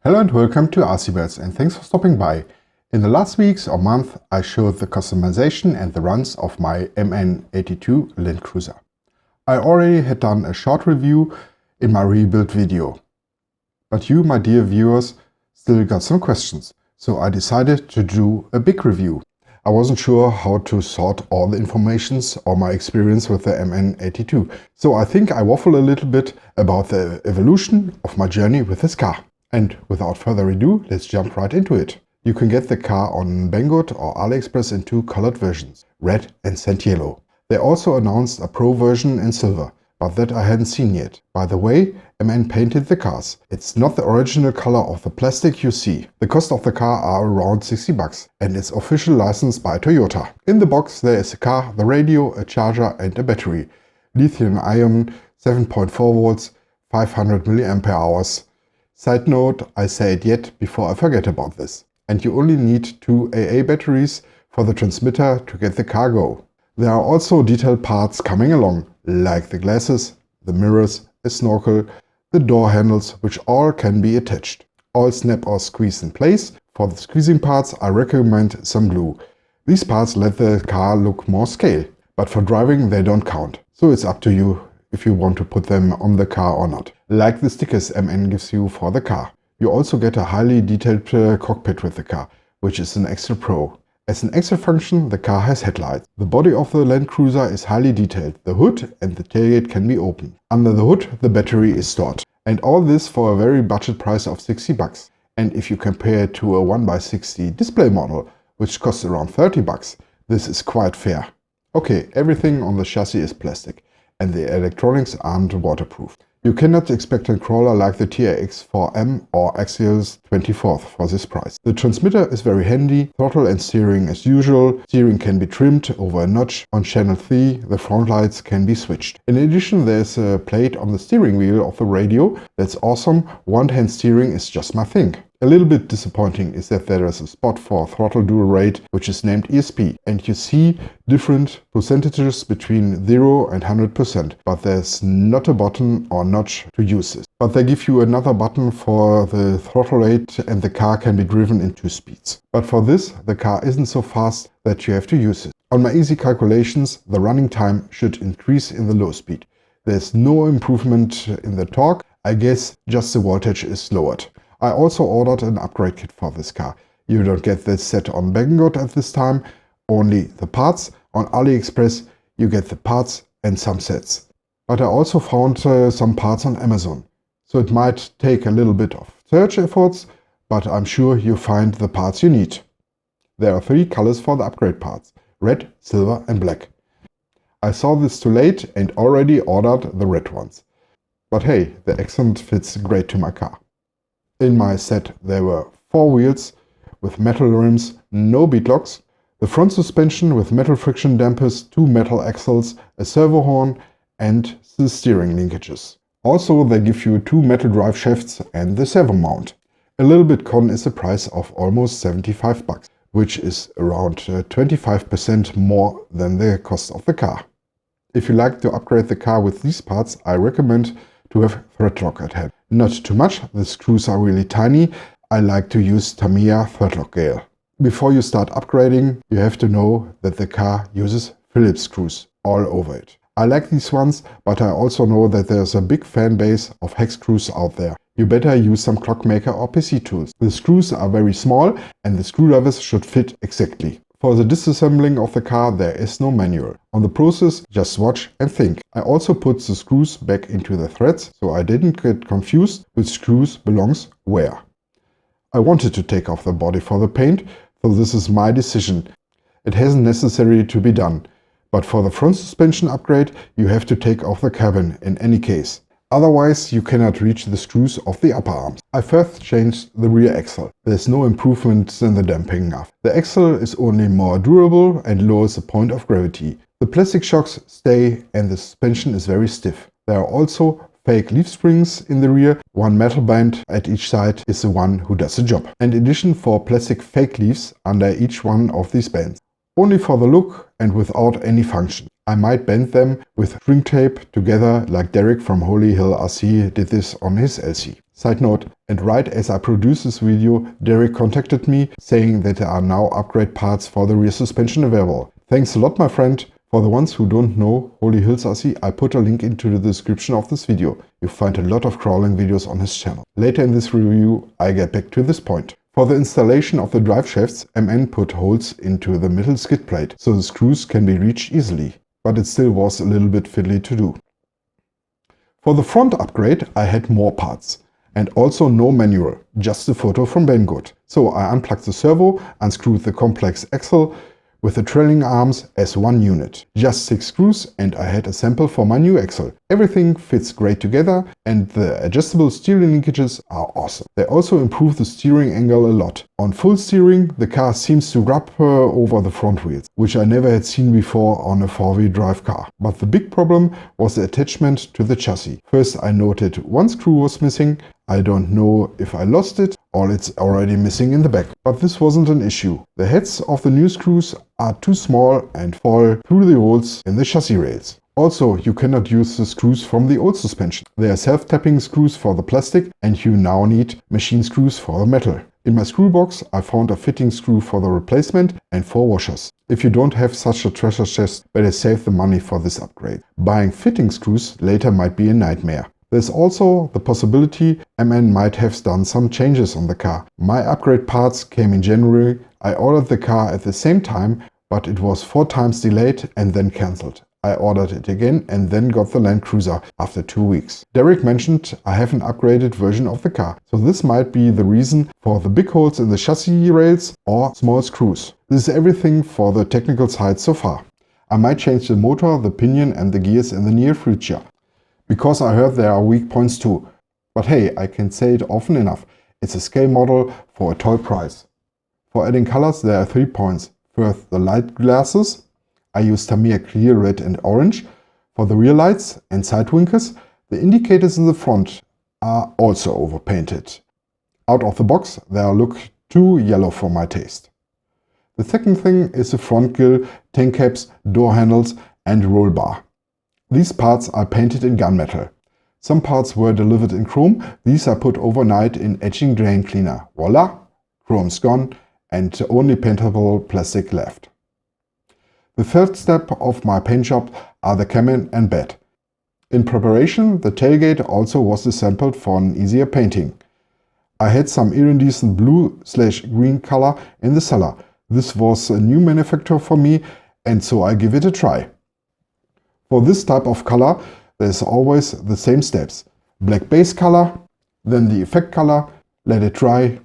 Hello and welcome to RC and thanks for stopping by. In the last weeks or month I showed the customization and the runs of my MN82 Land Cruiser. I already had done a short review in my rebuild video. But you, my dear viewers, still got some questions, so I decided to do a big review. I wasn't sure how to sort all the informations or my experience with the MN82, so I think I waffle a little bit about the evolution of my journey with this car. And without further ado, let's jump right into it. You can get the car on Banggood or AliExpress in two colored versions, red and sand yellow. They also announced a Pro version in silver, but that I hadn't seen yet. By the way, MN painted the cars. It's not the original color of the plastic you see. The cost of the car are around 60 bucks and it's official licensed by Toyota. In the box there is a car, the radio, a charger and a battery. Lithium-ion, 7.4 volts, 500 mAh. Side note, I say it yet before I forget about this. And you only need 2 AA batteries for the transmitter to get the car go. There are also detailed parts coming along, like the glasses, the mirrors, a snorkel, the door handles, which all can be attached. All snap or squeeze in place. For the squeezing parts I recommend some glue. These parts let the car look more scale, but for driving they don't count. So it's up to you if you want to put them on the car or not. Like the stickers MN gives you for the car. You also get a highly detailed cockpit with the car, which is an extra pro. As an extra function, the car has headlights. The body of the Land Cruiser is highly detailed. The hood and the tailgate can be opened. Under the hood, the battery is stored. And all this for a very budget price of 60 bucks. And if you compare it to a 1x60 display model, which costs around 30 bucks, this is quite fair. Okay, everything on the chassis is plastic, and the electronics aren't waterproof. You cannot expect a crawler like the TRX4M or Axial's 24th for this price. The transmitter is very handy, throttle and steering as usual. Steering can be trimmed over a notch. On channel 3 the front lights can be switched. In addition there's a plate on the steering wheel of the radio. That's awesome. One-hand steering is just my thing. A little bit disappointing is that there is a spot for throttle dual rate, which is named ESP, and you see different percentages between 0 and 100%, but there's not a button or notch to use this. But they give you another button for the throttle rate and the car can be driven in 2 speeds. But for this, the car isn't so fast that you have to use it. On my easy calculations, the running time should increase in the low speed. There's no improvement in the torque. I guess just the voltage is lowered. I also ordered an upgrade kit for this car. You don't get this set on Banggood at this time, only the parts. On AliExpress you get the parts and some sets. But I also found some parts on Amazon. So it might take a little bit of search efforts, but I'm sure you find the parts you need. There are 3 colors for the upgrade parts: red, silver and black. I saw this too late and already ordered the red ones. But hey, the accent fits great to my car. In my set there were 4 wheels with metal rims, no bead locks, the front suspension with metal friction dampers, 2 metal axles, a servo horn and the steering linkages. Also they give you 2 metal drive shafts and the servo mount. A little bit con is the price of almost 75 bucks, which is around 25% more than the cost of the car. If you like to upgrade the car with these parts, I recommend to have thread lock at hand. Not too much, the screws are really tiny. I like to use Tamiya thread lock gale. Before you start upgrading, you have to know that the car uses Phillips screws all over it. I like these ones, but I also know that there's a big fan base of hex screws out there. You better use some clockmaker or PC tools. The screws are very small and the screwdrivers should fit exactly. For the disassembling of the car there is no manual. On the process, just watch and think. I also put the screws back into the threads, so I didn't get confused which screws belongs where. I wanted to take off the body for the paint, so this is my decision. It hasn't necessarily to be done. But for the front suspension upgrade, you have to take off the cabin in any case. Otherwise you cannot reach the screws of the upper arms. I first changed the rear axle. There's no improvement in the damping enough. The axle is only more durable and lowers the point of gravity. The plastic shocks stay and the suspension is very stiff. There are also fake leaf springs in the rear. 1 metal band at each side is the one who does the job. And in addition 4 plastic fake leaves under each one of these bands. Only for the look and without any function. I might bend them with string tape together like Derek from Holy Hill RC did this on his LC. Side note, and right as I produced this video, Derek contacted me saying that there are now upgrade parts for the rear suspension available. Thanks a lot, my friend. For the ones who don't know Holy Hills RC, I put a link into the description of this video. You'll find a lot of crawling videos on his channel. Later in this review, I get back to this point. For the installation of the drive shafts, MN put holes into the middle skid plate, so the screws can be reached easily. But it still was a little bit fiddly to do. For the front upgrade, I had more parts. And also no manual, just a photo from Banggood. So I unplugged the servo, unscrewed the complex axle with the trailing arms as one unit. Just 6 screws and I had a sample for my new axle. Everything fits great together and the adjustable steering linkages are awesome. They also improve the steering angle a lot. On full steering, the car seems to rub over the front wheels, which I never had seen before on a 4-wheel drive car. But the big problem was the attachment to the chassis. First I noted one screw was missing. I don't know if I lost it or it's already missing in the back. But this wasn't an issue. The heads of the new screws are too small and fall through the holes in the chassis rails. Also, you cannot use the screws from the old suspension. They are self-tapping screws for the plastic and you now need machine screws for the metal. In my screw box, I found a fitting screw for the replacement and 4 washers. If you don't have such a treasure chest, better save the money for this upgrade. Buying fitting screws later might be a nightmare. There's also the possibility MN might have done some changes on the car. My upgrade parts came in January. I ordered the car at the same time, but it was 4 times delayed and then cancelled. I ordered it again and then got the Land Cruiser after 2 weeks. Derek mentioned I have an upgraded version of the car, so this might be the reason for the big holes in the chassis rails or small screws. This is everything for the technical side so far. I might change the motor, the pinion and the gears in the near future. Because I heard there are weak points too. But hey, I can say it often enough. It's a scale model for a toy price. For adding colors there are 3 points. First, the light glasses. I use Tamiya clear, red and orange. For the rear lights and side winkers, the indicators in the front are also overpainted. Out of the box, they look too yellow for my taste. The second thing is the front grille, tank caps, door handles and roll bar. These parts are painted in gunmetal. Some parts were delivered in chrome. These are put overnight in etching drain cleaner. Voila! Chrome's gone and only paintable plastic left. The third step of my paint job are the cabin and bed. In preparation, the tailgate also was sampled for an easier painting. I had some iridescent blue/green color in the cellar. This was a new manufacturer for me and so I give it a try. For this type of color, there's always the same steps. Black base color, then the effect color, let it dry.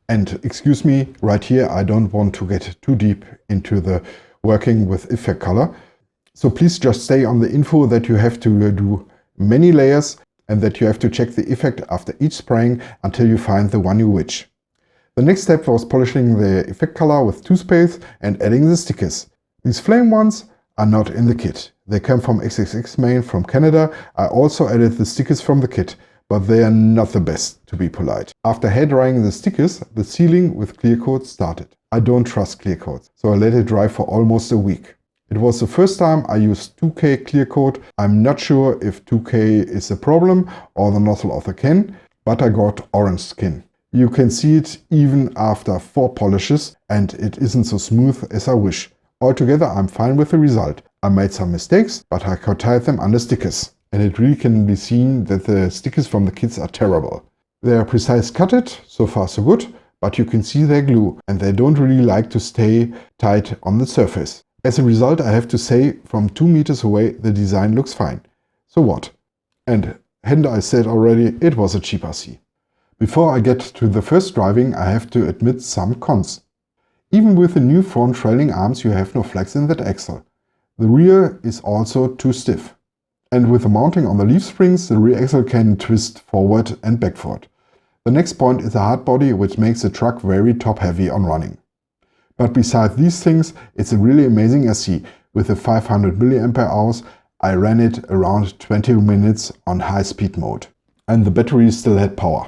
And excuse me, right here, I don't want to get too deep into the working with effect color. So please just stay on the info that you have to do many layers and that you have to check the effect after each spraying until you find the one you wish. The next step was polishing the effect color with toothpaste and adding the stickers. These flame ones are not in the kit. They come from XXX Main from Canada. I also added the stickers from the kit, but they are not the best, to be polite. After hair drying the stickers, the sealing with clear coat started. I don't trust clear coats, so I let it dry for almost a week. It was the first time I used 2K clear coat. I'm not sure if 2K is a problem or the nozzle of the can, but I got orange skin. You can see it even after 4 polishes and it isn't so smooth as I wish. Altogether, I'm fine with the result. I made some mistakes, but I could hide them under stickers. And it really can be seen that the stickers from the kits are terrible. They are precise cutted, so far so good, but you can see their glue and they don't really like to stay tight on the surface. As a result, I have to say, from 2 meters away, the design looks fine. So what? And hadn't I said already, it was a cheap RC. Before I get to the first driving, I have to admit some cons. Even with the new front trailing arms, you have no flex in that axle. The rear is also too stiff. And with the mounting on the leaf springs, the rear axle can twist forward and backward. The next point is the hard body, which makes the truck very top heavy on running. But besides these things, it's a really amazing RC. With the 500 mAh, I ran it around 20 minutes on high speed mode. And the battery still had power.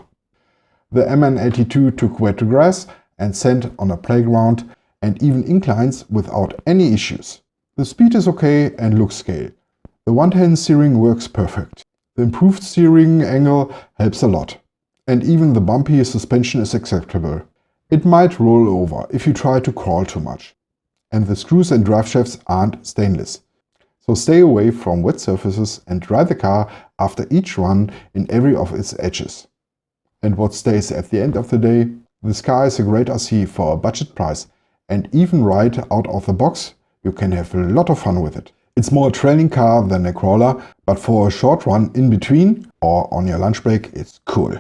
The MN82 took wet to grass and sand on a playground and even inclines without any issues. The speed is okay and looks scale. The one-hand steering works perfect. The improved steering angle helps a lot. and even the bumpy suspension is acceptable. It might roll over if you try to crawl too much. And the screws and drive shafts aren't stainless. So stay away from wet surfaces and dry the car after each run in every of its edges. And what stays at the end of the day? This car is a great RC for a budget price, and even right out of the box you can have a lot of fun with it. It's more a trailing car than a crawler, but for a short run in between or on your lunch break it's cool.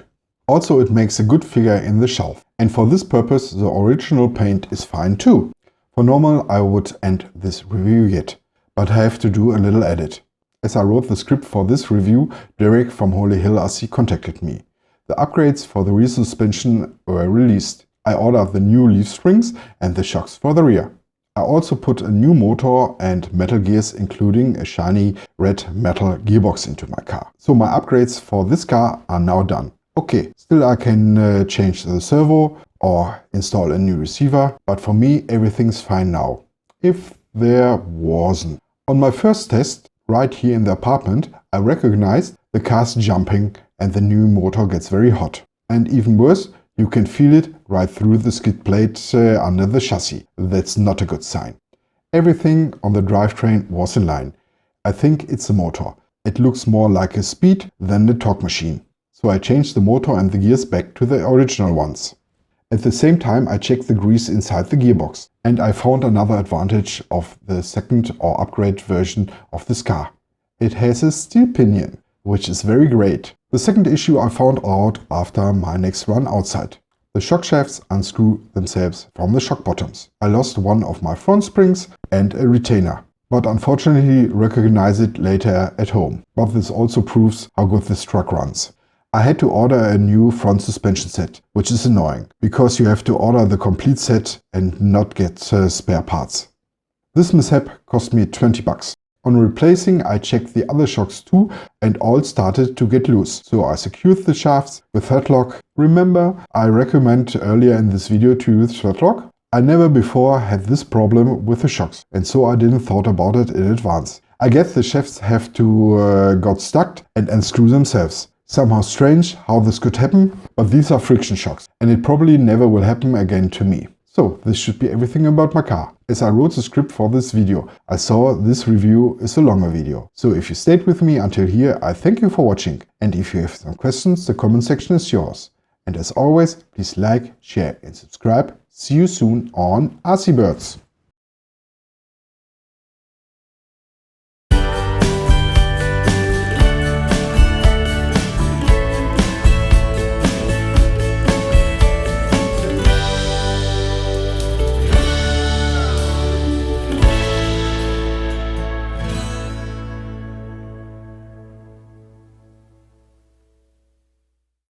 Also, it makes a good figure in the shelf, and for this purpose the original paint is fine too. For normal I would end this review yet, but I have to do a little edit. As I wrote the script for this review, Derek from Holy Hill RC contacted me. The upgrades for the rear suspension were released. I ordered the new leaf springs and the shocks for the rear. I also put a new motor and metal gears, including a shiny red metal gearbox into my car. So my upgrades for this car are now done. Okay, still I can change the servo or install a new receiver, but for me everything's fine now. If there wasn't. On my first test, right here in the apartment, I recognized the car's jumping and the new motor gets very hot. And even worse, you can feel it right through the skid plate under the chassis. That's not a good sign. Everything on the drivetrain was in line. I think it's the motor. It looks more like a speed than the torque machine. So I changed the motor and the gears back to the original ones. At the same time I checked the grease inside the gearbox. And I found another advantage of the second or upgrade version of this car. It has a steel pinion, which is very great. The second issue I found out after my next run outside. The shock shafts unscrew themselves from the shock bottoms. I lost one of my front springs and a retainer, but unfortunately recognized it later at home. But this also proves how good this truck runs. I had to order a new front suspension set, which is annoying, because you have to order the complete set and not get spare parts. This mishap cost me 20 bucks. On replacing, I checked the other shocks too, and all started to get loose. So I secured the shafts with thread lock. Remember, I recommend earlier in this video to use thread lock? I never before had this problem with the shocks, and so I didn't thought about it in advance. I guess the shafts have to got stuck and unscrew themselves. Somehow strange how this could happen, but these are friction shocks, and it probably never will happen again to me. So this should be everything about my car. As I wrote the script for this video, I saw this review is a longer video. So if you stayed with me until here, I thank you for watching. And if you have some questions, the comment section is yours. And as always, please like, share and subscribe. See you soon on RC Birds.